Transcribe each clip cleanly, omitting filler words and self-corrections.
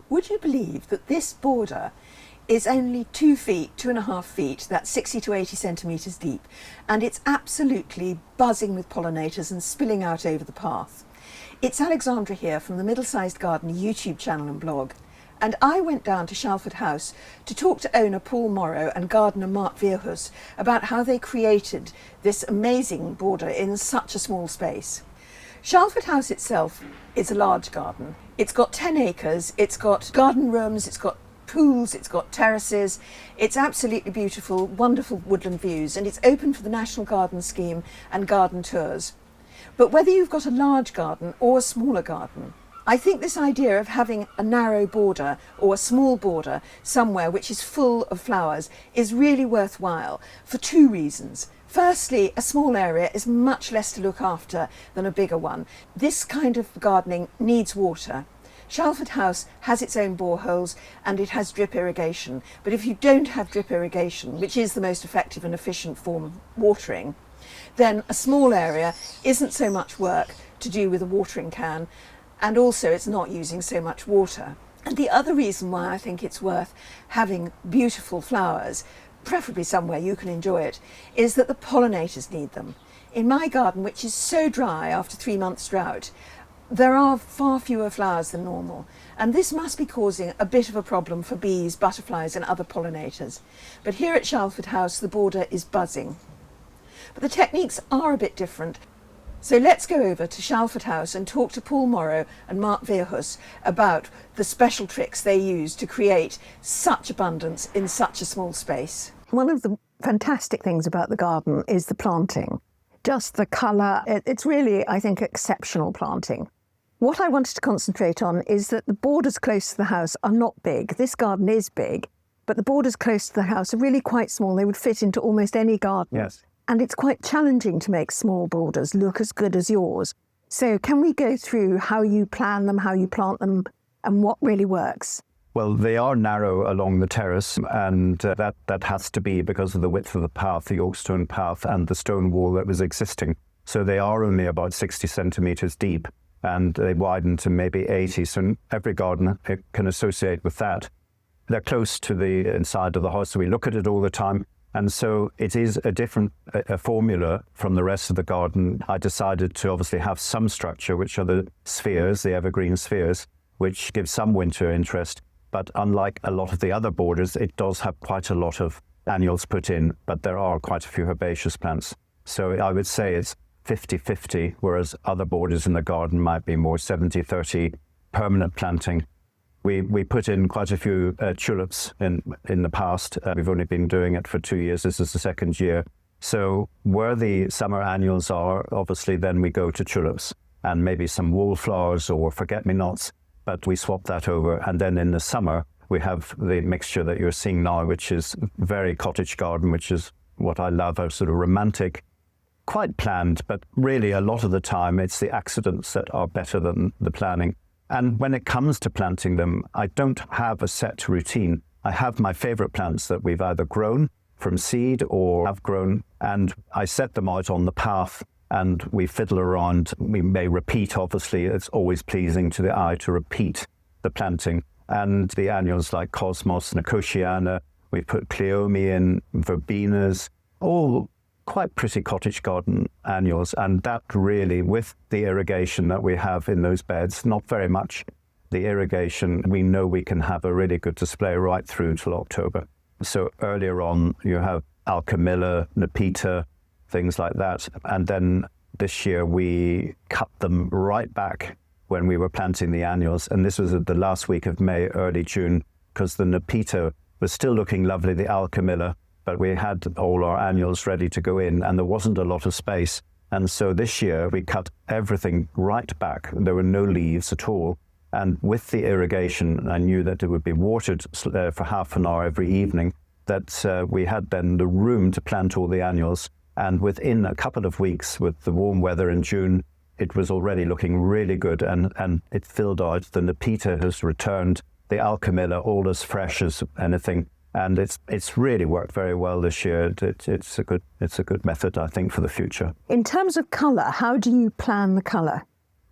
Would you believe that this border is only 2 feet, 2.5 feet, that's 60 to 80 centimetres deep, and it's absolutely buzzing with pollinators and spilling out over the path. It's Alexandra here from the Middle-Sized Garden YouTube channel and blog, and I went down to Shalford House to talk to owner Paul Morrow and gardener Mart Veerhus about how they created this amazing border in such a small space. Shalford House itself is a large garden. It's got 10 acres, it's got garden rooms, it's got pools, it's got terraces. It's absolutely beautiful, wonderful woodland views, and it's open for the National Garden Scheme and garden tours. But whether you've got a large garden or a smaller garden, I think this idea of having a narrow border or a small border somewhere which is full of flowers is really worthwhile for 2 reasons. Firstly, a small area is much less to look after than a bigger one. This kind of gardening needs water. Shalford House has its own boreholes and it has drip irrigation, but if you don't have drip irrigation, which is the most effective and efficient form of watering, then a small area isn't so much work to do with a watering can, and also it's not using so much water. And the other reason why I think it's worth having beautiful flowers, preferably somewhere you can enjoy it, is that the pollinators need them. In my garden, which is so dry after 3 months drought, there are far fewer flowers than normal, and this must be causing a bit of a problem for bees, butterflies and other pollinators. But here at Shalford House the border is buzzing. But the techniques are a bit different. So let's go over to Shalford House and talk to Paul Morrow and Mart Veerhus about the special tricks they use to create such abundance in such a small space. One of the fantastic things about the garden is the planting. Just the colour, it's really, I think, exceptional planting. What I wanted to concentrate on is that the borders close to the house are not big. This garden is big, but the borders close to the house are really quite small. They would fit into almost any garden. Yes. And it's quite challenging to make small borders look as good as yours. So can we go through how you plan them, how you plant them, and what really works? Well, they are narrow along the terrace, and that has to be because of the width of the path, the Yorkstone path, and the stone wall that was existing. So they are only about 60 centimetres deep, and they widen to maybe 80. So every garden can associate with that. They're close to the inside of the house, so we look at it all the time. And so it is a different formula from the rest of the garden. I decided to obviously have some structure, which are the spheres, the evergreen spheres, which give some winter interest. But unlike a lot of the other borders, it does have quite a lot of annuals put in, but there are quite a few herbaceous plants. So I would say it's 50-50, whereas other borders in the garden might be more 70-30 permanent planting. We put in quite a few tulips in the past. We've only been doing it for 2 years. This is the 2nd year. So where the summer annuals are, obviously then we go to tulips and maybe some wallflowers or forget-me-nots, but we swap that over. And then in the summer, we have the mixture that you're seeing now, which is very cottage garden, which is what I love, a sort of romantic, quite planned, but really a lot of the time it's the accidents that are better than the planning. And when it comes to planting them, I don't have a set routine. I have my favorite plants that we've either grown from seed or have grown, and I set them out on the path and we fiddle around. We may repeat, obviously, it's always pleasing to the eye to repeat the planting. And the annuals like Cosmos, Nicotiana, we put Cleome in, Verbenas, all quite pretty cottage garden annuals, and that really, with the irrigation that we have in those beds, not very much, the irrigation, we know we can have a really good display right through till October. So earlier on, you have Alchemilla, Nepeta, things like that. And then this year we cut them right back when we were planting the annuals. And this was at the last week of May, early June, because the Nepeta was still looking lovely, the Alchemilla, but we had all our annuals ready to go in and there wasn't a lot of space. And so this year we cut everything right back. There were no leaves at all. And with the irrigation, I knew that it would be watered for half an hour every evening, that we had then the room to plant all the annuals. And within a couple of weeks, with the warm weather in June, it was already looking really good, and it filled out. The Nepeta has returned, the Alchemilla all as fresh as anything. And it's really worked very well this year. It's a good method, I think, for the future. In terms of colour, how do you plan the colour?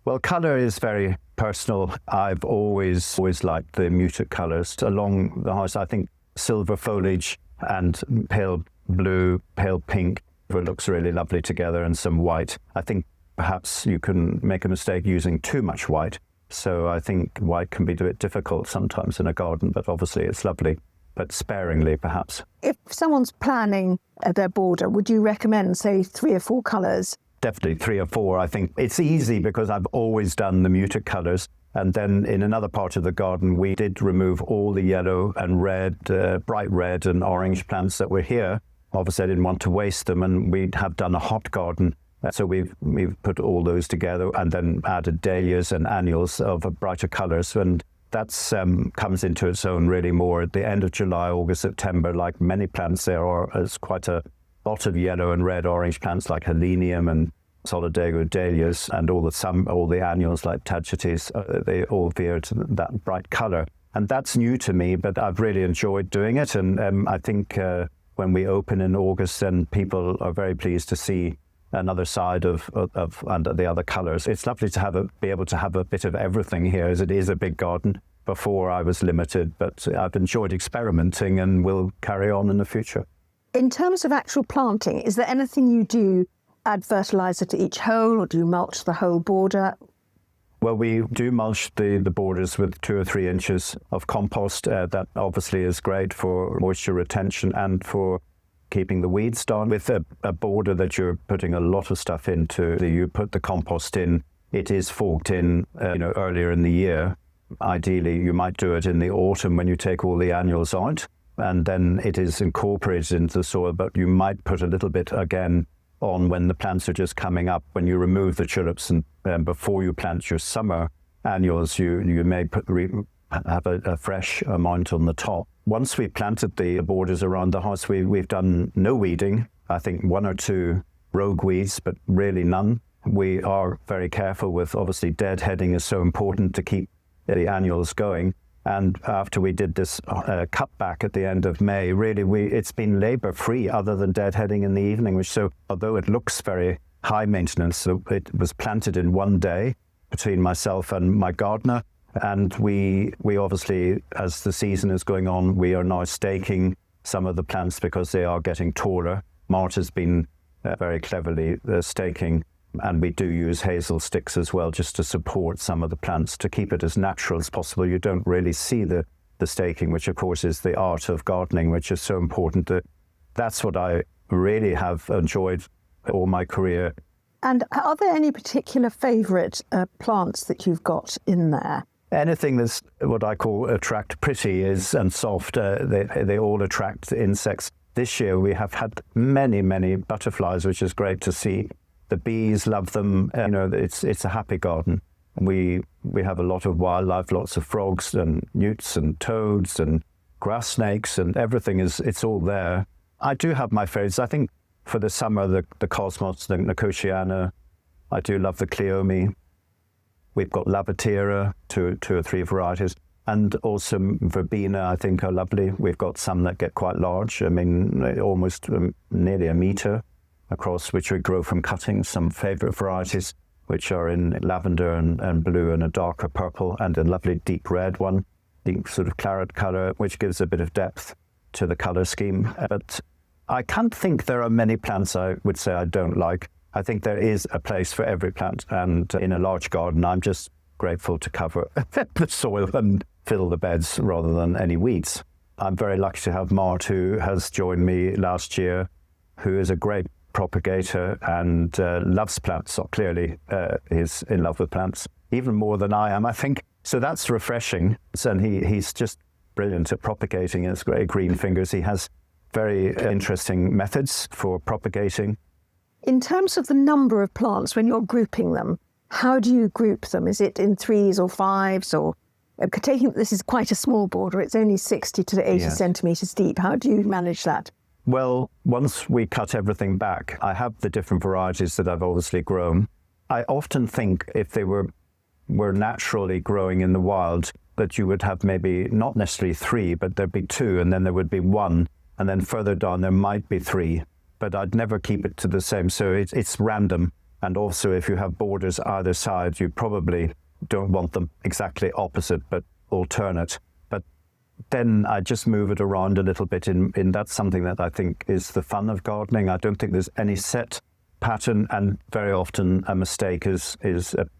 Well, colour is very personal. I've always liked the muted colours along the house. I think silver foliage and pale blue, pale pink, it looks really lovely together, and some white. I think perhaps you can make a mistake using too much white. So I think white can be a bit difficult sometimes in a garden, but obviously it's lovely, but sparingly perhaps. If someone's planning their border, would you recommend, say, 3 or 4 colours? Definitely 3 or 4. I think it's easy because I've always done the muted colours. And then in another part of the garden, we did remove all the yellow and red, bright red and orange plants that were here. Obviously, I didn't want to waste them, and we have done a hot garden. So we've put all those together and then added dahlias and annuals of brighter colours. And that's comes into its own really more at the end of July, August, September. Like many plants, there's quite a lot of yellow and red, orange plants like helenium and solidago dahlias, and all the annuals like tagetes. They all veer to that bright colour. And that's new to me, but I've really enjoyed doing it. And I think when we open in August, then people are very pleased to see another side of under the other colours. It's lovely to be able to have a bit of everything here, as it is a big garden. Before I was limited, but I've enjoyed experimenting and will carry on in the future. In terms of actual planting, is there anything you do, add fertiliser to each hole, or do you mulch the whole border? Well, we do mulch the borders with 2 or 3 inches of compost. That obviously is great for moisture retention and for keeping the weeds down. With a border that you're putting a lot of stuff into, you put the compost in, it is forked in earlier in the year. Ideally, you might do it in the autumn when you take all the annuals out, and then it is incorporated into the soil, but you might put a little bit again on when the plants are just coming up. When you remove the tulips and before you plant your summer annuals, you may have a fresh amount on the top. Once we've planted the borders around the house, we've done no weeding. I think 1 or 2 rogue weeds, but really none. We are very careful with, obviously, deadheading is so important to keep the annuals going. And after we did this cutback at the end of May, really, it's been labour-free other than deadheading in the evening, which, so although it looks very high maintenance, so it was planted in one day between myself and my gardener. And we obviously, as the season is going on, we are now staking some of the plants because they are getting taller. Mart has been very cleverly staking, and we do use hazel sticks as well, just to support some of the plants, to keep it as natural as possible. You don't really see the staking, which of course is the art of gardening, which is so important. That's what I really have enjoyed all my career. And are there any particular favourite plants that you've got in there? Anything that's what I call attract pretty and soft, they all attract insects. This year we have had many, many butterflies, which is great to see. The bees love them. It's a happy garden. We have a lot of wildlife, lots of frogs and newts and toads and grass snakes, and everything it's all there. I do have my favourites. I think for the summer, the cosmos, the nicotiana. I do love the cleome. We've got lavatera, 2 or 3 varieties, and also verbena, I think, are lovely. We've got some that get quite large. I mean, almost nearly a metre across, which we grow from cuttings. Some favourite varieties, which are in lavender and blue and a darker purple, and a lovely deep red one, deep sort of claret colour, which gives a bit of depth to the colour scheme. But I can't think there are many plants I would say I don't like. I think there is a place for every plant, and in a large garden, I'm just grateful to cover the soil and fill the beds rather than any weeds. I'm very lucky to have Mart, who has joined me last year, who is a great propagator and loves plants. So clearly he's in love with plants, even more than I am, I think. So that's refreshing. And he's just brilliant at propagating his great green fingers. He has very interesting methods for propagating. In terms of the number of plants, when you're grouping them, how do you group them? Is it in 3s or 5s, or taking this is quite a small border, it's only 60 to 80 centimetres deep. How do you manage that? Well, once we cut everything back, I have the different varieties that I've obviously grown. I often think if they were naturally growing in the wild, that you would have maybe not necessarily 3, but there'd be 2, and then there would be 1, and then further down there might be 3. But I'd never keep it to the same. So it's random. And also, if you have borders either side, you probably don't want them exactly opposite, but alternate. But then I just move it around a little bit. In that's something that I think is the fun of gardening. I don't think there's any set pattern, and very often a mistake is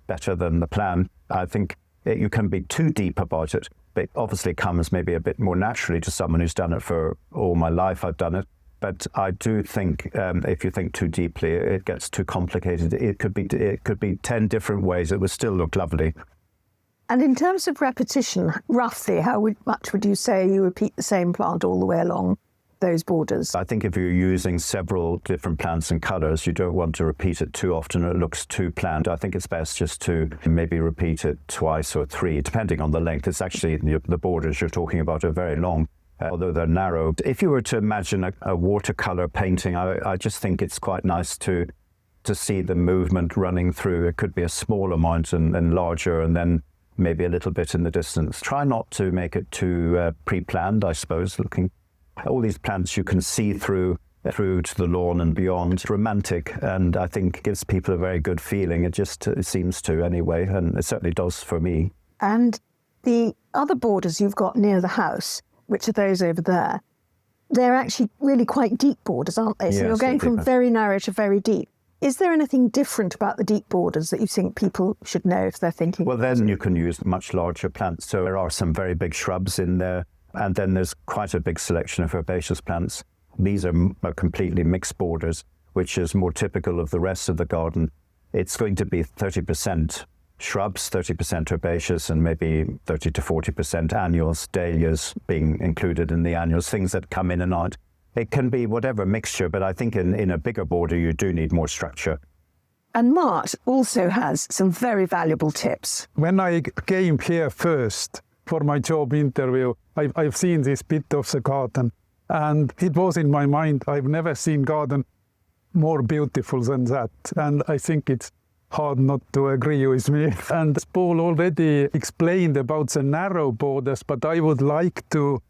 better than the plan. I think you can be too deep about it. It obviously comes maybe a bit more naturally to someone who's done it for all my life. I've done it. But I do think if you think too deeply, it gets too complicated. It could be 10 different ways. It would still look lovely. And in terms of repetition, roughly, much would you say you repeat the same plant all the way along those borders? I think if you're using several different plants and colours, you don't want to repeat it too often. It looks too planned. I think it's best just to maybe repeat it twice or three, depending on the length. It's actually the borders you're talking about are very long. Although they're narrow. If you were to imagine a watercolour painting, I just think it's quite nice to see the movement running through. It could be a small amount and larger, and then maybe a little bit in the distance. Try not to make it too pre-planned, I suppose. Looking all these plants you can see through to the lawn and beyond. It's romantic, and I think gives people a very good feeling. It seems to anyway, and it certainly does for me. And the other borders you've got near the house, which are those over there, they're actually really quite deep borders, aren't they? So yes, you're going from very narrow to very deep. Is there anything different about the deep borders that you think people should know if they're thinking? Well, then you can use much larger plants. So there are some very big shrubs in there, and then there's quite a big selection of herbaceous plants. These are completely mixed borders, which is more typical of the rest of the garden. It's going to be 30% shrubs, 30% herbaceous, and maybe 30 to 40% annuals, dahlias being included in the annuals, things that come in and out. It can be whatever mixture, but I think in a bigger border you do need more structure. And Mart also has some very valuable tips. When I came here first for my job interview, I've seen this bit of the garden, and it was in my mind, I've never seen garden more beautiful than that. And I think it's hard not to agree with me. And Paul already explained about the narrow borders, but I would like to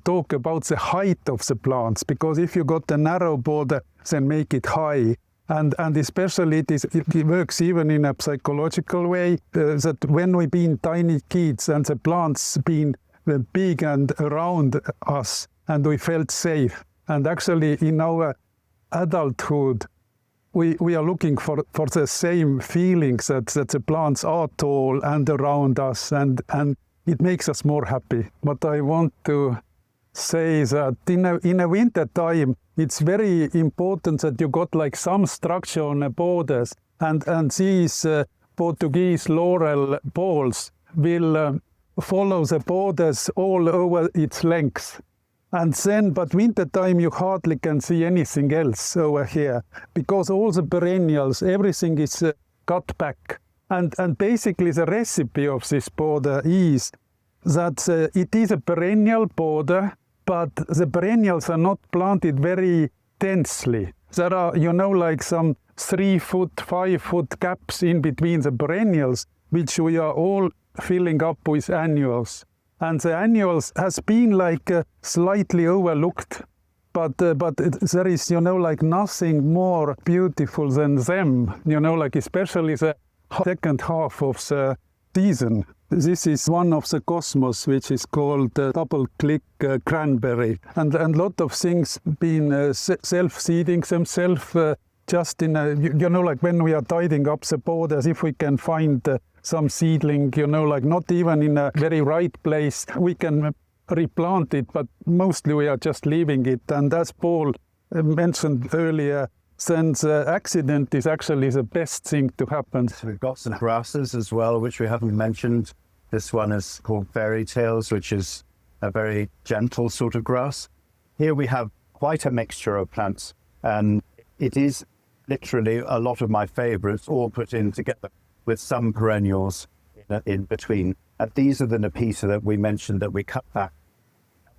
talk about the height of the plants, because if you got a narrow border, then make it high. And especially it works even in a psychological way, that when we been tiny kids and the plants been big and around us, and we felt safe. And actually in our adulthood, we are looking for the same feelings that the plants are tall and around us, and it makes us more happy. But I want to say that in a winter time, it's very important that you got like some structure on the borders, and these Portuguese laurel balls will follow the borders all over its length. And then, but winter time, you hardly can see anything else over here, because all the perennials, everything is cut back. And basically the recipe of this border is that it is a perennial border, but the perennials are not planted very densely. There are, like some 3 foot, 5 foot gaps in between the perennials, which we are all filling up with annuals. And the annuals has been like slightly overlooked, but there is, like nothing more beautiful than them, like especially the second half of the season. This is one of the cosmos, which is called double-click cranberry. And a lot of things been self-seeding themselves just in a, like when we are tidying up the borders, if we can find some seedling, like not even in a very right place, we can replant it, but mostly we are just leaving it. And as Paul mentioned earlier, then the accident is actually the best thing to happen. We've got some grasses as well, which we haven't mentioned. This one is called fairy tales, which is a very gentle sort of grass. Here we have quite a mixture of plants, and it is literally a lot of my favorites all put in together with some perennials in between. And these are the Nepeta that we mentioned that we cut back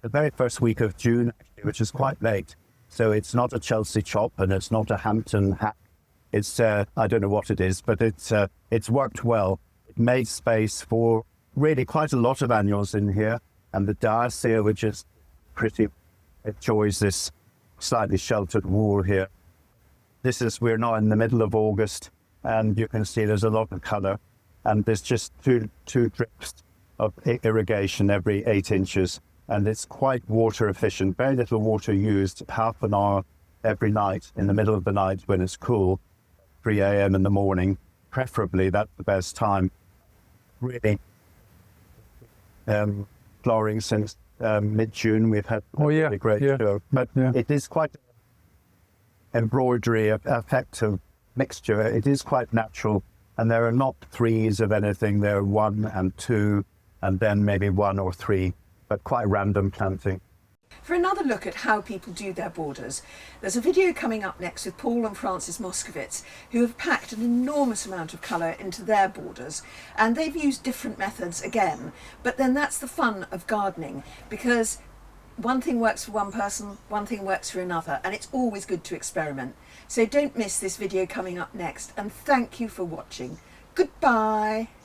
the very first week of June, actually, which is quite late. So it's not a Chelsea chop and it's not a Hampton hack. It's, I don't know what it is, but it's worked well. It made space for really quite a lot of annuals in here. And the Diasia, which is pretty, enjoys this slightly sheltered wall here. We're now in the middle of August, and you can see there's a lot of colour. and there's just two drips of irrigation every 8 inches, and it's quite water efficient. Very little water used, half an hour every night in the middle of the night when it's cool, 3 a.m. in the morning. Preferably, that's the best time. Really, flowering since mid-June. We've had a really great show, but it is quite embroidery, effective mixture. It is quite natural, and there are not threes of anything. There are 1 and 2, and then maybe 1 or 3, but quite random planting. For another look at how people do their borders, there's a video coming up next with Paul and Francis Moscovitz, who have packed an enormous amount of colour into their borders, and they've used different methods again. But then that's the fun of gardening, because one thing works for one person, one thing works for another, and it's always good to experiment. So don't miss this video coming up next, and thank you for watching. Goodbye.